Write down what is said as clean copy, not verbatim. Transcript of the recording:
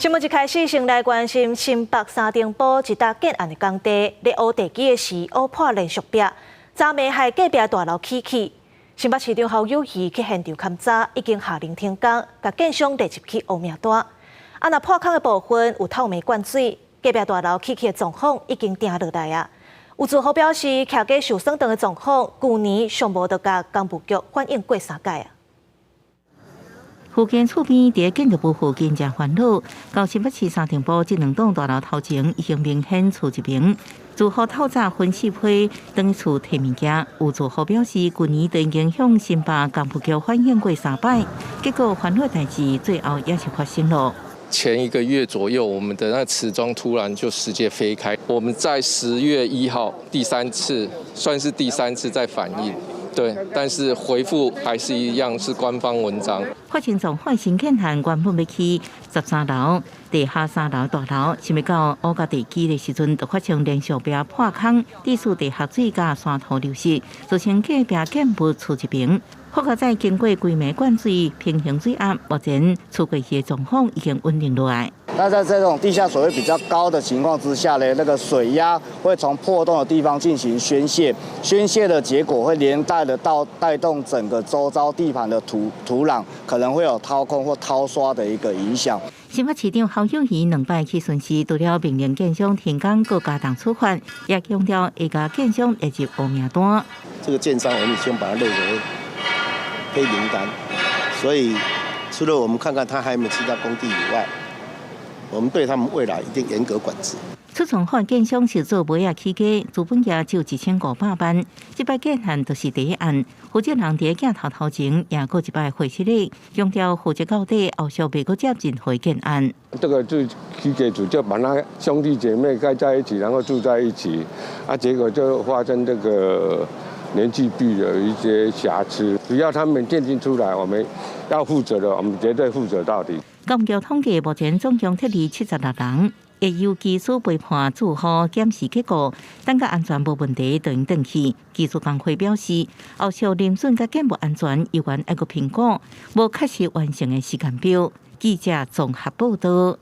新闻一开始，先来关心新北三重埔一搭建案的工地，咧挖地基的时挖破连续壁，昨暝害隔壁大楼起起。新北市长侯友宜去现场勘查，已经下令停工，甲建商列入去黑名单。若破空的部分有透明灌水，隔壁大楼起起的状况已经定落来啊。有住户表示，徛过受损等的状况，旧年尚无得甲工务局反映过3届啊。附近厝边伫建筑物附近真烦恼，到新北市三重埔这2栋大楼头前已经明显厝一边。住户透早分析批等厝摕物件，有住户表示，旧年就已经向新北工务局反映过3摆，结果烦恼代志最后也是发生了。前1个月左右，我们的那瓷砖突然就直接飞开。我们在10月1号算是第三次在反映。对，但是回复还是一样是官方文章。发生状况新建案原本要去13楼、地下3楼大楼，想要到挖甲地基的时阵，就发生连续壁破空，致使地下水甲山土流失，造成隔壁建物厝一边。好在再经过几暝灌水、平衡水压，目前厝过去的状况已经稳定落来。那在这种地下水位比较高的情况之下呢，那个水压会从破洞的地方进行宣泄，宣泄的结果会连带的带动整个周遭地盘的土壤可能会有掏空或掏刷的一个影响。新北市长侯友宜2摆去巡视，除了命令建商停工，各加重处罚，也强调会甲建商列入黑名单。这个建商我们先把它列为黑名单，所以除了我们看看他还有没有其他工地以外，我们对他们未来一定严格管制。出从换建商是做尾仔起家，资本也只有1500万。这摆建案就是第一案，负责人伫镜头前也过一摆会实力，强调负责到底，后续袂阁接任何建案。这个就起家主就把那兄弟姐妹盖在一起，然后住在一起，结果就发生这个年纪币的一些瑕疵，只要他们鉴定出来，我们要负责的，我们绝对负责到底。工局统计，目前总共撤离76人，会由技术陪伴住户检视结果，等甲安全无问题，就应转去。技术工会表示，后续林准甲建物安全依然要个评估，无确实完成的时间表。记者综合报道。